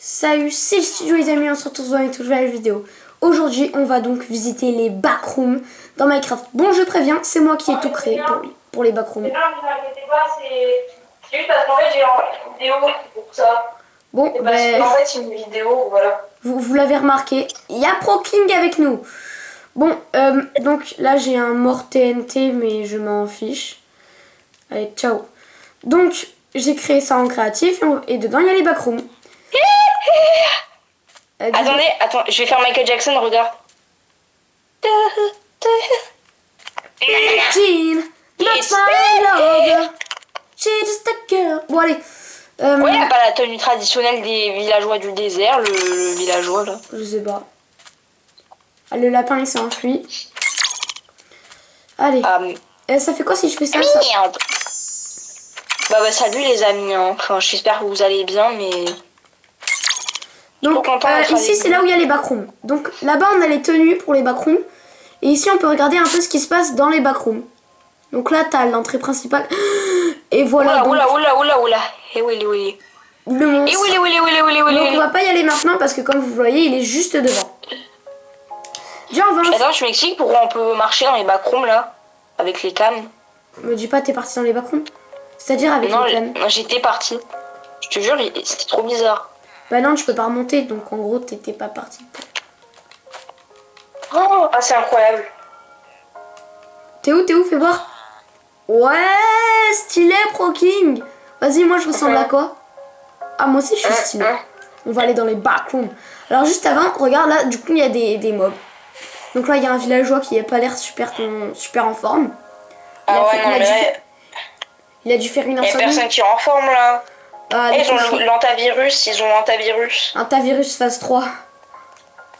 Salut, c'est le studio les amis, on se retrouve dans une toute nouvelle vidéo. Aujourd'hui, on va donc visiter les backrooms dans Minecraft. Bon, je préviens, c'est moi qui ai tout créé pour les backrooms. Non, ne vous inquiétez pas, c'est juste parce qu'en fait j'ai une vidéo pour ça. Bon, parce qu'en fait c'est une vidéo, voilà. Vous l'avez remarqué, il y a ProKing avec nous. Bon, donc là j'ai un mort TNT, mais je m'en fiche. Allez, ciao. Donc, j'ai créé ça en créatif et dedans il y a les backrooms. Attendez, attends, je vais faire Michael Jackson, regarde. Jean, that's my love. She's just a girl. Bon, allez. Ouais, il a pas la tenue traditionnelle des villageois du désert, le villageois là. Je sais pas. Ah, le lapin il s'est enfui. Allez. Ça fait quoi si je fais ça? Merde. Bah salut les amis, hein. Enfin, j'espère que vous allez bien, mais... Donc ici c'est là où il y a les backrooms. Donc là-bas on a les tenues pour les backrooms. Et ici on peut regarder un peu ce qui se passe dans les backrooms. Donc là t'as l'entrée principale. Et voilà. Oula. Et oui. Le monstre. Et oui. Donc on va pas y aller maintenant parce que comme vous voyez il est juste devant. Déjà on va... Attends, je m'explique pourquoi on peut marcher dans les backrooms là. Avec les cams. Me dis pas t'es parti dans les backrooms. C'est-à-dire avec les cams. Non, j'étais parti. Je te jure, c'était trop bizarre. Bah non, tu peux pas remonter, donc en gros, t'étais pas parti. Oh, ah, c'est incroyable. T'es où? Fais voir. Ouais, stylé, ProKing. Vas-y, moi, je ressemble à quoi? Ah, moi aussi, je suis stylé. On va aller dans les backrooms. Alors, juste avant, regarde, là, du coup, il y a des mobs. Donc là, il y a un villageois qui n'a pas l'air super en forme. Il a dû faire une incendie. Il y a personne qui est en forme, là. Ils ont l'antavirus, Antavirus phase 3.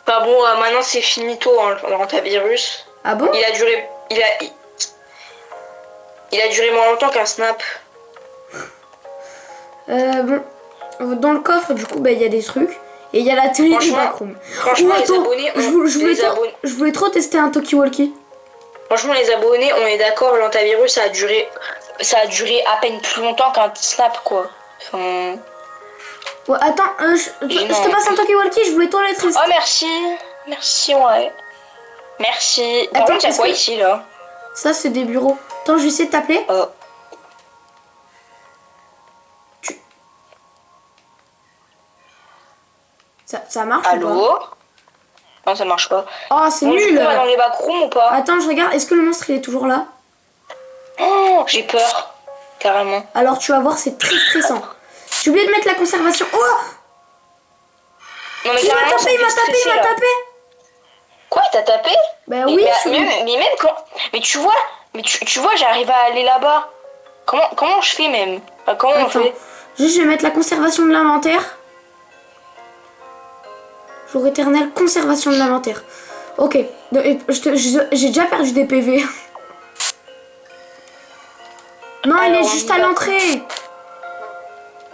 Bah bon, maintenant c'est finito, hein, l'antavirus. Ah bon? Il a duré moins longtemps qu'un snap. Bon, dans le coffre, du coup, bah, il y a des trucs. Et il y a la télé du backroom. Franchement, les abonnés... Je voulais trop tester un talkie-walkie. Franchement, les abonnés, on est d'accord, l'antavirus, ça a duré à peine plus longtemps qu'un snap, quoi. Enfin... Ouais, attends, je te passe un talkie-walkie, je voulais trop les tester. Oh, merci, ouais. Merci. Par contre, il y a quoi ici, là? Ça, c'est des bureaux. Attends, je vais essayer de t'appeler. Ça marche? Allô? Ou pas? Non, ça marche pas. Oh, c'est nul! On va dans les backrooms ou pas? Attends, je regarde. Est-ce que le monstre, il est toujours là? Oh, j'ai peur. Carrément. Alors, tu vas voir, c'est très stressant. J'ai oublié de mettre la conservation. Oh! Non, mais il m'a tapé! Quoi, il t'a tapé? Bah oui, mais même quand... Mais tu vois, j'arrive à aller là-bas. Comment je fais même? Comment on fait? Juste, je vais mettre la conservation de l'inventaire. Jour éternel, conservation de l'inventaire. Ok, j'ai déjà perdu des PV. Non, il est juste à l'entrée.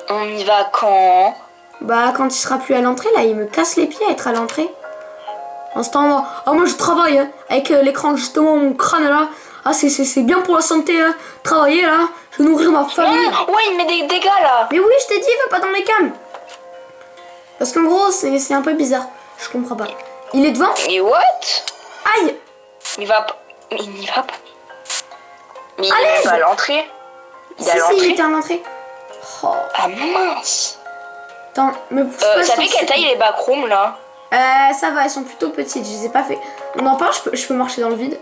On y va quand? Bah, quand il sera plus à l'entrée, là, il me casse les pieds à être à l'entrée. Instant, moi je travaille hein, avec l'écran, justement, mon crâne là. Ah, c'est bien pour la santé, hein. Travailler là, je vais nourrir ma famille. Ouais, il met des dégâts là. Mais oui, je t'ai dit, va pas dans les cams. Parce qu'en gros, c'est un peu bizarre. Je comprends pas. Il est devant? Mais what? Aïe! Il n'y va pas. Mais il est pas à l'entrée. Il était à l'entrée. Oh. Ah mince. Attends, me pousse pas. Ça fait quelle taille les backrooms là? Ça va, elles sont plutôt petites, je les ai pas fait. On en parle, je peux marcher dans le vide.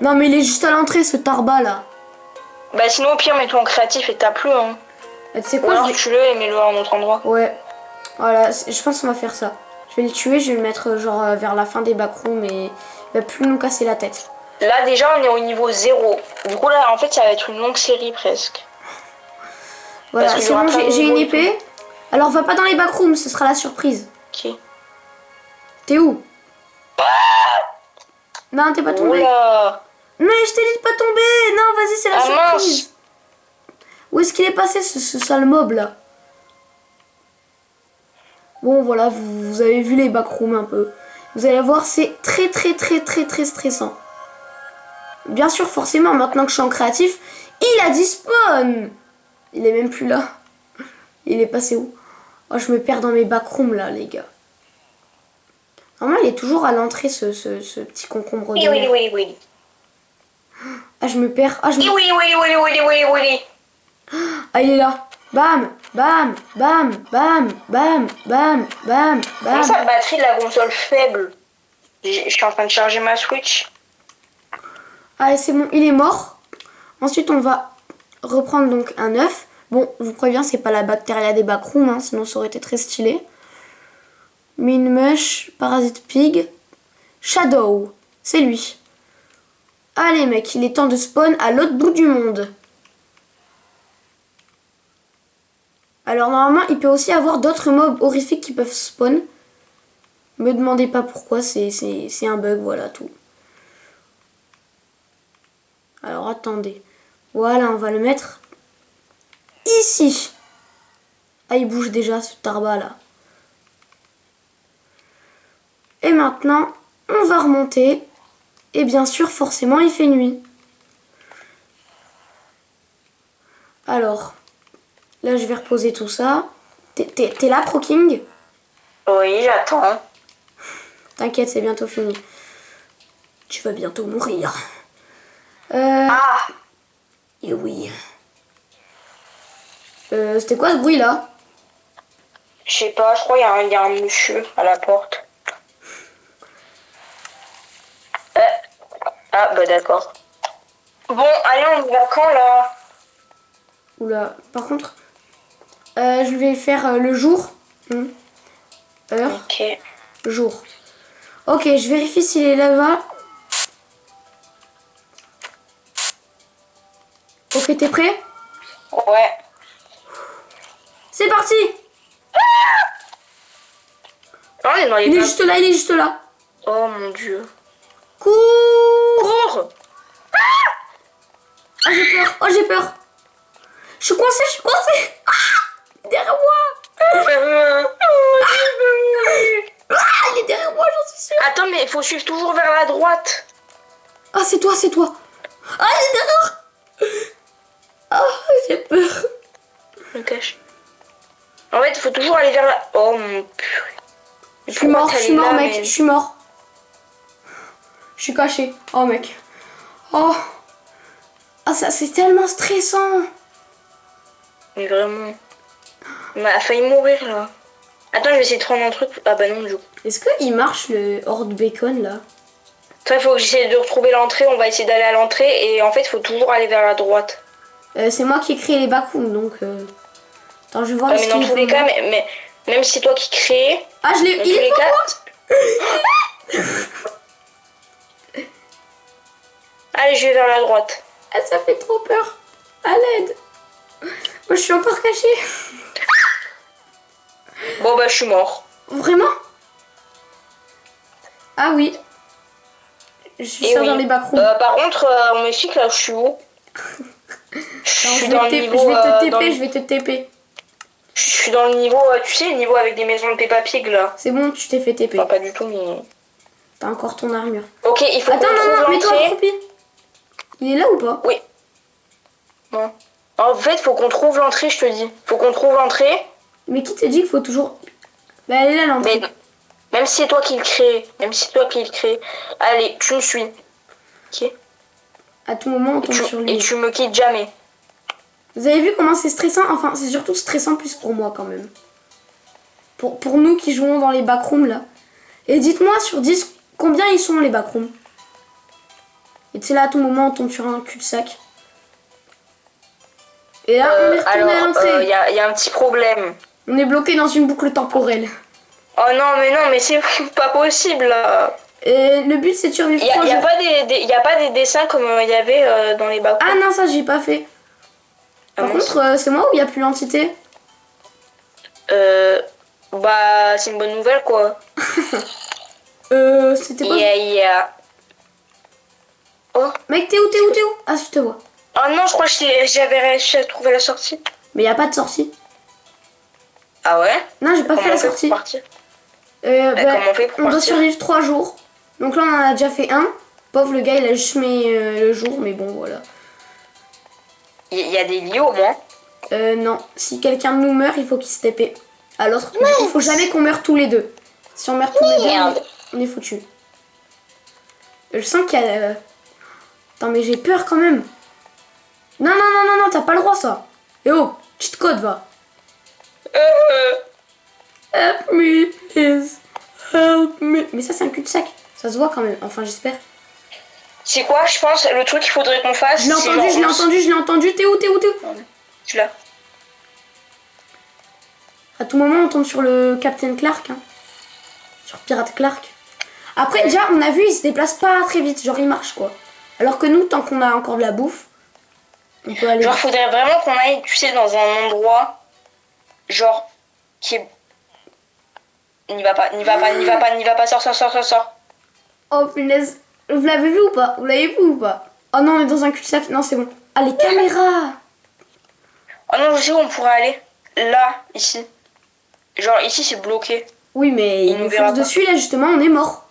Non mais il est juste à l'entrée ce tarba là. Bah sinon au pire mets-toi en créatif et tape-le hein. Tu sais quoi? Alors tue-le et mets-le à un autre endroit. Ouais. Voilà, je pense qu'on va faire ça. Je vais le tuer, je vais le mettre genre vers la fin des backrooms et il va plus nous casser la tête. Là déjà on est au niveau 0. Du coup là en fait ça va être une longue série presque. Voilà, c'est bon, j'ai une épée. Alors va pas dans les backrooms, ce sera la surprise. Ok. T'es où? Non, t'es pas tombé. Oula. Mais je t'ai dit de pas tomber. Non, vas-y, c'est la surprise. Mince. Où est-ce qu'il est passé ce sale mob là? Bon voilà, vous avez vu les backrooms un peu. Vous allez voir, c'est très stressant. Bien sûr, forcément, maintenant que je suis en créatif, il a dit spawn. Il est même plus là. Il est passé où? Oh, je me perds dans mes backrooms là, les gars. Normalement, il est toujours à l'entrée, ce petit concombre de Oui, oui, mer. oui, oui. Ah, je me perds. Ah, Oui, oui, oui, oui, oui, oui, oui. Ah, il est là. Bam, bam, bam, bam, bam, bam, bam, Comment bam. ça, batterie de la console faible? Je suis en train de charger ma Switch. Allez, c'est bon, il est mort. Ensuite, on va reprendre donc un œuf. Bon, je vous préviens, c'est pas la bactéria des backrooms, hein, sinon ça aurait été très stylé. Minmush, Parasite Pig, Shadow, c'est lui. Allez mec, il est temps de spawn à l'autre bout du monde. Alors normalement, il peut aussi avoir d'autres mobs horrifiques qui peuvent spawn. Me demandez pas pourquoi, c'est un bug, voilà tout. Alors attendez. Voilà, on va le mettre ici. Ah, il bouge déjà ce tarba là. Et maintenant, on va remonter. Et bien sûr, forcément, il fait nuit. Alors, là, je vais reposer tout ça. T'es là, Proking? Oui, j'attends. T'inquiète, c'est bientôt fini. Tu vas bientôt mourir. Ah, Et oui. C'était quoi ce bruit là? je sais pas, je crois qu'il y a un monsieur à la porte. Ah, bah d'accord. Bon, allez, on y va quand là? Oula, par contre, je vais faire le jour. Heure, Ok. jour. Ok, je vérifie s'il est là-bas. Ok, t'es prêt? Ouais. C'est parti! Non, on est dans les Il est bacs. juste là, il est juste là. Oh mon dieu. Cours! Cours! Ah, j'ai peur, oh j'ai peur. Je suis coincée. Ah, derrière moi. Ah, il est derrière moi, j'en suis sûre. Attends, mais il faut suivre toujours vers la droite. Ah, c'est toi. Ah, il est derrière. Ah, j'ai peur. Je me cache. En fait, il faut toujours aller vers la... Oh mon purée. Je suis mort, mec, je suis mort. Je suis caché. Oh, mec. Oh. Ah, ça, c'est tellement stressant. Mais vraiment. On a failli mourir là. Attends, je vais essayer de prendre un truc. Ah bah non, du coup. Est-ce qu'il marche le horde bacon là? Toi, il faut que j'essaie de retrouver l'entrée. On va essayer d'aller à l'entrée. Et en fait, il faut toujours aller vers la droite. C'est moi qui ai créé les backrooms donc. Attends, je vais voir. Ouais, mais dans tous les cas, même si c'est toi qui crée. Ah, je l'ai. Dans Il tous est les pour cas. moi. Allez, je vais vers la droite. Ah, ça fait trop peur. À l'aide. Moi, je suis encore cachée. Bon, bah, je suis mort. Vraiment? Ah oui. Je suis Et sûre oui. dans les backrooms. Par contre, on m'explique là, je suis où? Je suis dans le niveau. Je vais te TP. Je suis dans le niveau, tu sais, le niveau avec des maisons de Peppa Pig là. C'est bon, tu t'es fait TP. Enfin, pas du tout, mais. T'as encore ton armure. Ok, il faut qu'on Attends, non, trouve mets-toi l'entrée. accroupi. Il est là ou pas? Oui. Non. En fait, faut qu'on trouve l'entrée, je te dis. Faut qu'on trouve l'entrée. Mais qui te dit qu'il faut toujours... Bah, elle est là l'entrée. Mais même si c'est toi qui le crée, allez, tu me suis. Ok. À tout moment, on tombe sur lui. Et tu me quittes jamais. Vous avez vu comment c'est stressant? Enfin, c'est surtout stressant plus pour moi quand même. Pour nous qui jouons dans les backrooms là. Et dites-moi sur 10, combien ils sont les backrooms? Et tu sais là, à tout moment, on tombe sur un cul-de-sac. Et là, on est retourné à l'entrée. Il y a un petit problème. On est bloqué dans une boucle temporelle. Oh non, mais c'est pas possible là. Et le but c'est de survivre 3 jours. Il y a pas des dessins comme il y avait dans les backrooms. Ah non, ça j'ai pas fait. Par contre, c'est moi ou il n'y a plus l'entité? Bah, c'est une bonne nouvelle quoi. C'était pas... Yeah. Oh. Mec, t'es où? Ah, je te vois. Oh non, je crois que j'avais réussi à trouver la sortie. Mais il n'y a pas de sortie. Ah ouais? Non, j'ai pas fait la sortie. Comment on fait pour On doit partir? survivre 3 jours. Donc là, on en a déjà fait un. Pauvre le gars, il a juste mis le jour, mais bon, voilà. Il y a des lits au moins. Non, si quelqu'un de nous meurt, il faut qu'il se TP. à l'autre. Il faut jamais qu'on meure tous les deux. Si on meurt tous les deux, Merde. on est foutu. Je sens qu'il y a... Attends, mais j'ai peur quand même. Non, non, non, non, non, t'as pas le droit, ça. Eh oh, cheat code, va. Help me, please. Help me. Mais ça, c'est un cul-de-sac. Ça se voit quand même. Enfin, j'espère. C'est quoi, je pense, le truc qu'il faudrait qu'on fasse? Je l'ai entendu, je l'ai entendu, je l'ai entendu. T'es où, t'es où, t'es où? Tu l'as. À tout moment, on tombe sur le Captain Clark. Hein. Sur Pirate Clark. Après, déjà, on a vu, il se déplace pas très vite. Genre, il marche, quoi. Alors que nous, tant qu'on a encore de la bouffe, on peut aller... Genre, faudrait vraiment qu'on aille, tu sais, dans un endroit, genre, qui est... N'y va pas, n'y va pas, n'y va pas, n'y va pas, sors, sors, sors, sors, sors. Oh, punaise. Vous l'avez vu ou pas? Vous l'avez vu ou pas? Oh non, on est dans un cul-de-sac. Non, c'est bon. Ah, les caméras! Oh non, je sais où on pourrait aller. Là, ici. Genre, ici, c'est bloqué. Oui, mais il nous nous verra fonce pas. dessus, là, justement, on est mort.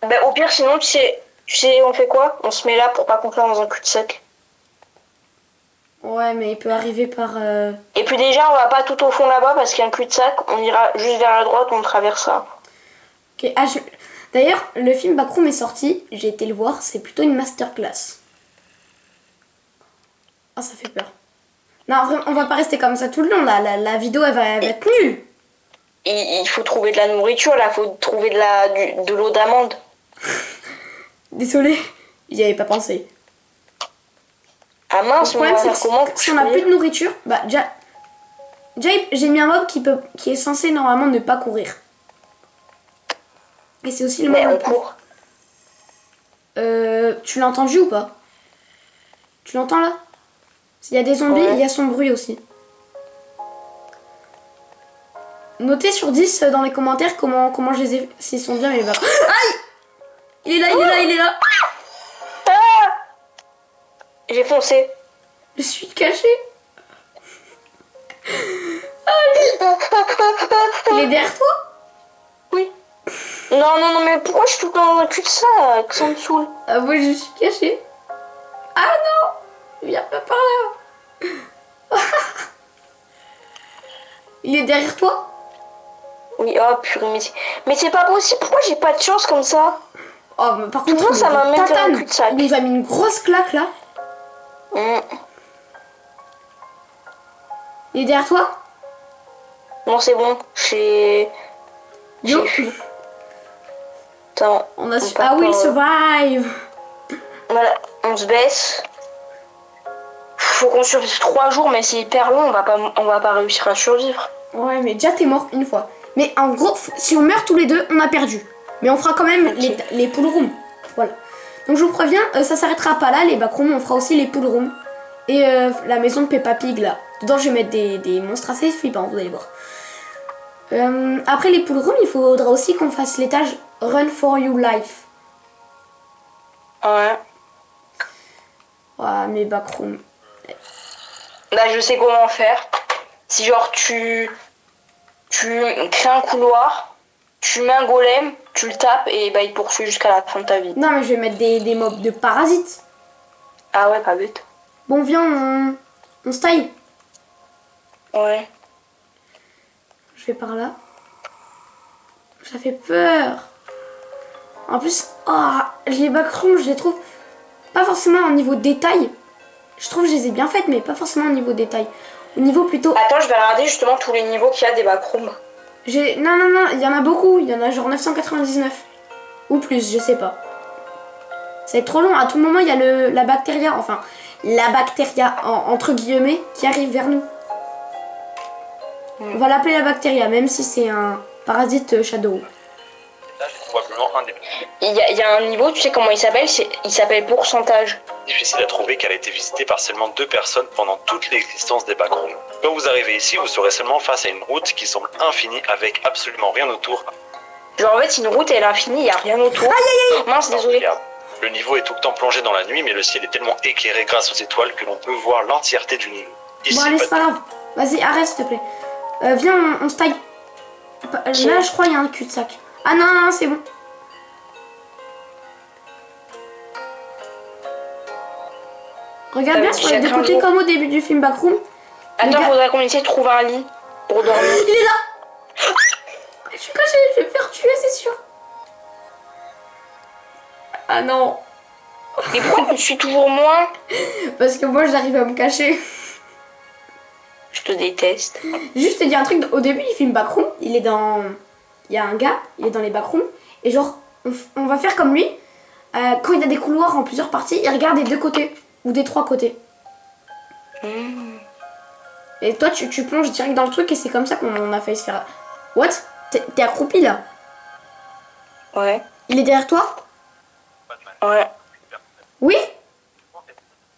Bah, au pire, sinon, tu sais, on fait quoi? On se met là pour pas qu'on soit dans un cul-de-sac. Ouais, mais il peut arriver par... Et puis déjà, on va pas tout au fond là-bas parce qu'il y a un cul-de-sac. On ira juste vers la droite, on traversera. Ok, ah, D'ailleurs, le film Backroom est sorti, j'ai été le voir, c'est plutôt une masterclass. Ah, ça fait peur. Non, vraiment, on va pas rester comme ça tout le long, là. La vidéo, elle va être nulle. Et il faut trouver de la nourriture, là. Faut trouver de l'eau d'amande. Désolée, j'y avais pas pensé. Ah mince, Le mais on problème, va c'est faire comment que si on a plus de nourriture, bah déjà j'ai mis un mob qui est censé normalement ne pas courir. Et c'est aussi le Mais mob on le plus... court. Tu l'as entendu ou pas? Tu l'entends là? S'il y a des zombies, Ouais. il y a son bruit aussi. Notez sur 10 dans les commentaires comment je les ai... S'ils sont bien mes vaches. Aïe! Il est là, il est là, il est là! Ah, j'ai foncé. Je suis caché. Il est derrière toi? Oui. Non, non, non, mais pourquoi je suis tout le temps dans un cul-de-sac? Ça me saoule. Ah moi je suis cachée. Ah non! Viens pas par là. Il est derrière toi? Oui, oh purée, mais c'est pas possible. Pourquoi j'ai pas de chance comme ça? Oh mais par contre Toujours, ça m'amène dans un tatane. cul-de-sac. Il nous a mis une grosse claque là. Il est derrière toi? Non, c'est bon. Yo. fui. Attends. On a su... part Ah oui, il par- survive. Voilà, on se baisse. Faut qu'on survive 3 jours, mais c'est hyper long. On va pas réussir à survivre. Ouais mais déjà t'es mort une fois. Mais en gros, si on meurt tous les deux, on a perdu. Mais on fera quand même Ok. les pool rooms. Voilà. Donc je vous préviens, ça s'arrêtera pas là, les backrooms, on fera aussi les pool rooms. Et la maison de Peppa Pig là. Dedans je vais mettre des monstres assez flippants, vous allez voir. Après les pool rooms, il faudra aussi qu'on fasse l'étage Run for Your Life. Ouais. Ah, mes backrooms. Là, je sais comment faire. Si genre tu crées un couloir, tu mets un golem, tu le tapes et bah il poursuit jusqu'à la fin de ta vie. Non mais je vais mettre des mobs de parasites. Ah ouais, pas bête. Bon viens, on se taille. Ouais. Je vais par là. Ça fait peur. En plus, les backrooms, je les trouve pas forcément au niveau détail. Je trouve que je les ai bien faites, mais pas forcément au niveau détail. Au niveau plutôt... Attends, je vais regarder justement tous les niveaux qu'il y a des backrooms. Non, non, non, il y en a beaucoup. Il y en a genre 999. Ou plus, je sais pas. Ça va être trop long. À tout moment, il y a la bactéria, enfin, la bactéria, entre guillemets, qui arrive vers nous. On va l'appeler la bactéria, même si c'est un parasite shadow. Probablement un des Il y a un niveau, tu sais comment il s'appelle? Il s'appelle pourcentage. difficiles à trouver car elle a été visitée par seulement 2 personnes pendant toute l'existence des backrooms. Quand vous arrivez ici, vous serez seulement face à une route qui semble infinie avec absolument rien autour. Genre en fait, une route elle est infinie, il n'y a rien autour. Aïe aïe aïe! Mince, désolé. Le niveau est tout le temps plongé dans la nuit, mais le ciel est tellement éclairé grâce aux étoiles que l'on peut voir l'entièreté du niveau. Ici, Bon allez, c'est pas grave. Vas-y, arrête s'il te plaît. Viens, on se taille. Là, je crois qu'il y a un cul-de-sac. Ah non, non, c'est bon. Regarde bien sur les deux côtés comme au début du film Backroom. Attends, gars- faudrait qu'on essaie de trouver un lit. pour dormir. Il est là. Je suis cachée, je vais me faire tuer, c'est sûr. Ah non. Mais pourquoi tu me suis toujours moi? Parce que moi, j'arrive à me cacher. Je te déteste. Juste te dire un truc, au début, il fait une backroom. Il est dans... Il y a un gars, il est dans les backrooms. Et genre, on va faire comme lui. Quand il a des couloirs en plusieurs parties, il regarde des 2 côtés. Ou des 3 côtés. Et toi, tu plonges direct dans le truc et c'est comme ça qu'on a failli se faire... What? T'es accroupi, là? Ouais. Il est derrière toi? Ouais. Oui?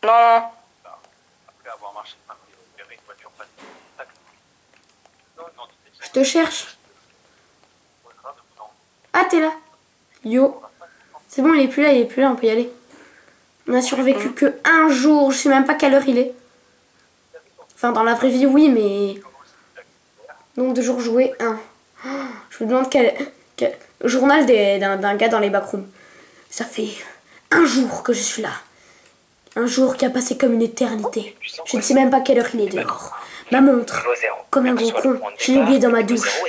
Non. Après avoir marché 5 000 repéré une voiture passée. Je te cherche. Ah, t'es là. Yo. C'est bon, il est plus là, on peut y aller. On a survécu que 1 jour, je sais même pas quelle heure il est. Enfin, dans la vraie vie, oui, mais... Nombre de jours joués, 1. Je me demande quel... Journal d'un gars dans les backrooms. Ça fait 1 jour que je suis là. 1 jour qui a passé comme une éternité. Je ne sais même pas quelle heure il est dehors. Ma montre, comme un gros con, je l'ai oublié dans ma douche.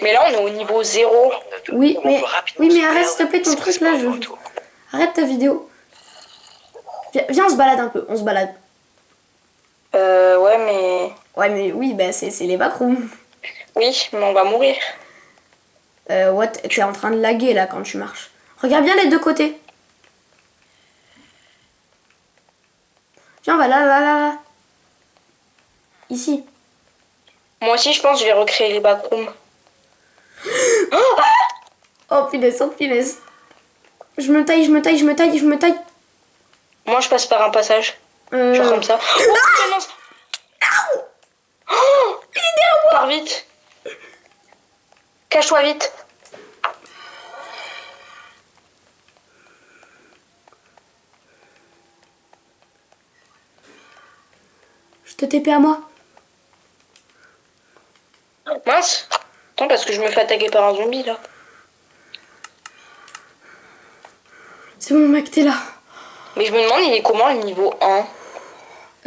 Mais là, on est au niveau 0. Oui, mais arrête s'il te plaît ton truc là. Arrête ta vidéo. Viens, on se balade un peu, on se balade. Ouais, mais... Ouais, mais oui, bah c'est les backrooms. Oui, mais on va mourir. What? T'es en train de laguer là quand tu marches. Regarde bien les 2 côtés. Viens, on va là. Ici. Moi aussi, je pense que je vais recréer les backrooms. Oh punaise, oh punaise. Je me taille. Moi, je passe par un passage. Genre comme ça. Oh, putain, non. Oh, il est derrière moi. Pars vite. Cache-toi vite. Je te TP à moi. Mince. Attends, parce que je me fais attaquer par un zombie, là. C'est bon mec, t'es là. Mais je me demande, il est comment le niveau 1?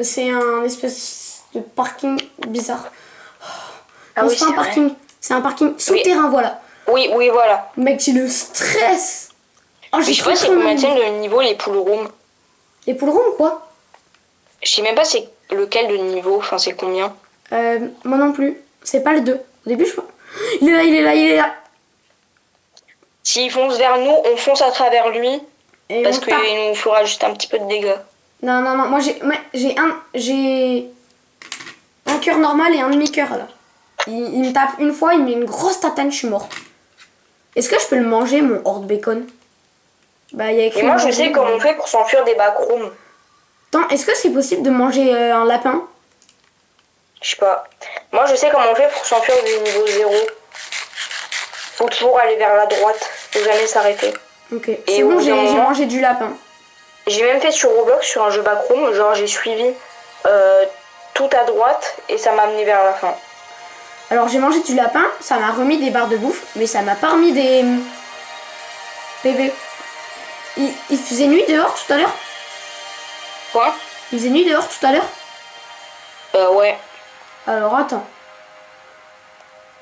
C'est un espèce de parking bizarre. Ah Non, oui, c'est pas un vrai. parking. C'est un parking souterrain, voilà. Oui, voilà. Mec, j'ai le stress. Oh, Mais j'ai je sais trop pas c'est trop combien mal. tiennent le niveau les pool rooms. Les poules rondes, quoi? Je sais même pas c'est lequel de niveau, enfin c'est combien. Moi non plus. C'est pas le 2. Au début, je... Il est là. S'il fonce vers nous, on fonce à travers lui. Et Parce on tape. qu'il nous fera juste un petit peu de dégâts. Non. Moi, j'ai un cœur normal et un demi-cœur, là. Il me tape une fois, il me met une grosse tatane, je suis morte. Est-ce que je peux le manger, mon horde bacon? Bah, il y a écrit... Et moi je manger, sais comment on fait pour s'enfuir des backrooms. Attends, est-ce que c'est possible de manger un lapin? Je sais pas. Moi je sais comment on fait pour s'enfuir du niveau 0. Faut toujours aller vers la droite. Faut jamais s'arrêter. Ok. Et C'est au bon, bout j'ai d'un moment- mangé du lapin. J'ai même fait sur Roblox sur un jeu backroom. Genre j'ai suivi tout à droite et ça m'a amené vers la fin. Alors j'ai mangé du lapin, ça m'a remis des barres de bouffe, mais ça m'a pas remis des PV. Il faisait nuit dehors tout à l'heure? Quoi? Il faisait nuit dehors tout à l'heure? Ouais. Alors attends.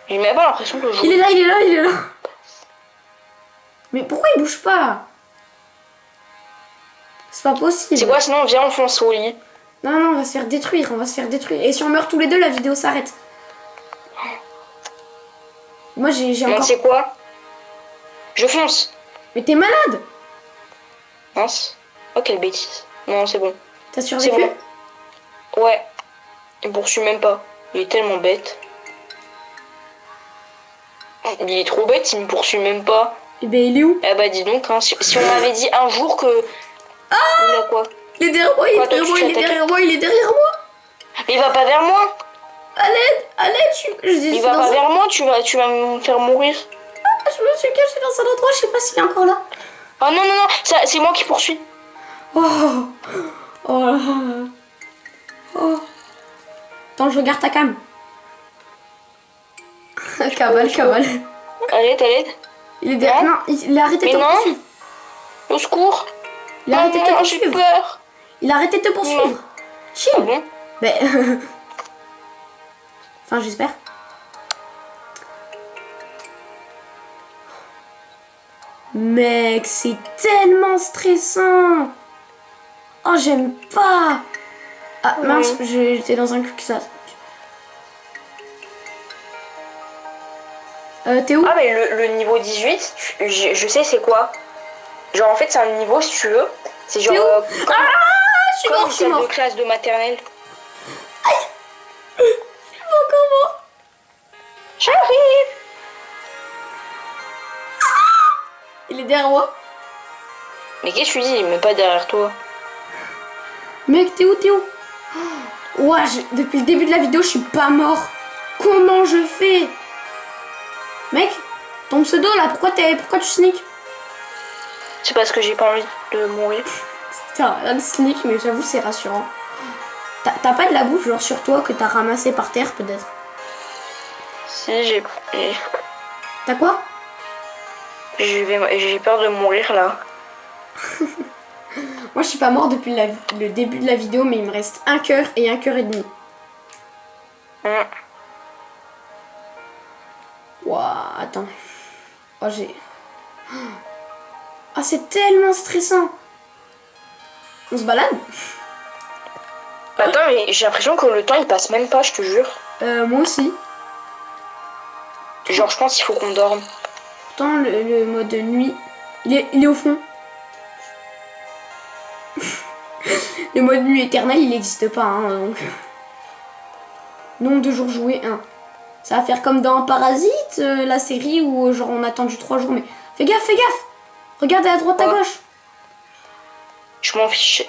J'ai même pas l'impression que je joue. Il est là. Mais pourquoi il bouge pas? C'est pas possible. C'est quoi sinon viens on fonce au lit. Non, on va se faire détruire, Et si on meurt tous les deux, la vidéo s'arrête. Moi j'ai Non encore... c'est quoi? Je fonce. Mais t'es malade? Mince. Oh quelle bêtise. Non c'est bon. T'as C'est survécu? bon. Ouais. Il me poursuit même pas. Il est tellement bête. Il est trop bête, il me poursuit même pas. Eh ben il est où? Eh bah dis donc, hein, si on m'avait dit un jour que... Oula quoi? Il est derrière moi, Quoi, toi, tu t'es attaqué il est derrière moi. Mais il va pas vers moi. À l'aide, Il va pas vers moi, tu vas me faire mourir. Je me suis cachée dans un endroit, je sais pas s'il est encore là. Oh non, c'est moi qui poursuis. Oh là là. Oh. Attends, je regarde ta cam. Cabale. À l'aide. Il est derrière. Non. Non, il a arrêté de Mais te non. poursuivre. Au secours. Il a arrêté de te Non, j'ai poursuivre. peur. Il a arrêté de te poursuivre. Ah Chill. bon? Mais. Enfin, j'espère. Mec, c'est tellement stressant. Oh, j'aime pas. Ah, mince, j'étais dans un cul que ça. T'es où? Ah, mais le niveau 18, je sais c'est quoi. Genre, en fait, c'est un niveau, si tu veux. C'est genre. T'es où? Comme, Ah, je suis comme mort, une je suis salle de mort. classe de maternelle. Je suis encore mort. J'arrive! Il est derrière moi. Mais qu'est-ce que tu dis? Il est même pas derrière toi. Mec, t'es où? T'es où? Ouah, depuis le début de la vidéo, je suis pas mort. Comment je fais? Mec, ton pseudo là, pourquoi tu sneak? C'est parce que j'ai pas envie de mourir. Putain, un sneak, mais j'avoue, c'est rassurant. T'as pas de la bouffe, genre sur toi, que t'as ramassé par terre, peut-être? Si, T'as quoi? j'ai peur de mourir là. Moi, je suis pas mort depuis le début de la vidéo, mais il me reste un cœur et un cœur et demi. Ouah, attends. Oh, j'ai... Ah, c'est tellement stressant. On se balade? Attends, mais j'ai l'impression que le temps il passe même pas, je te jure. Moi aussi. Genre, je pense qu'il faut qu'on dorme. Pourtant, le mode nuit, il est au fond. Le mode nuit éternel, il n'existe pas, hein, donc... Nombre de jours joués, 1. Ça va faire comme dans Parasite, la série où genre on a attendu 3 jours, mais... Fais gaffe, fais gaffe! Regarde à droite, à gauche! Je m'en fiche.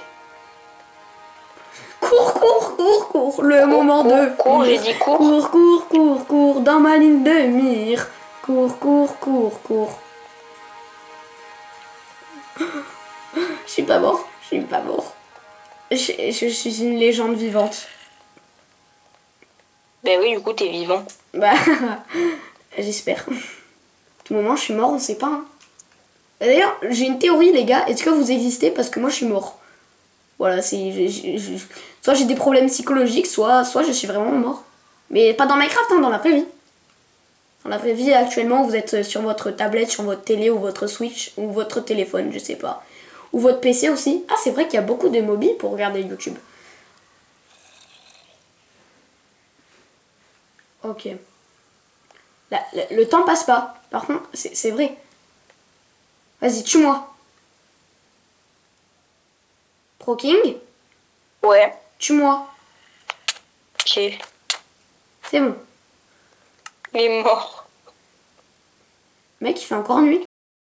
Cours, cours, cours, cours! Le moment de... Cours, j'ai dit cours. Cours, cours, cours, cours, dans ma ligne de mire. Cours, cours, cours, cours. Je suis pas mort, je suis pas mort. Je suis une légende vivante. Ben oui, du coup, t'es vivant. Bah, j'espère. Tout moment, je suis mort, on sait pas. Hein. D'ailleurs, j'ai une théorie, les gars. Est-ce que vous existez parce que moi, je suis mort? Voilà, c'est... Soit j'ai des problèmes psychologiques, soit je suis vraiment mort. Mais pas dans Minecraft, hein, dans la vraie vie. Dans la vraie vie, actuellement, vous êtes sur votre tablette, sur votre télé ou votre Switch ou votre téléphone, je sais pas. Ou votre PC aussi. Ah, c'est vrai qu'il y a beaucoup de mobiles pour regarder YouTube. Ok. Le temps passe pas. Par contre, c'est vrai. Vas-y, tue-moi. Proking, Ouais, tue-moi. ok. C'est bon. Il est mort. Mec, il fait encore nuit.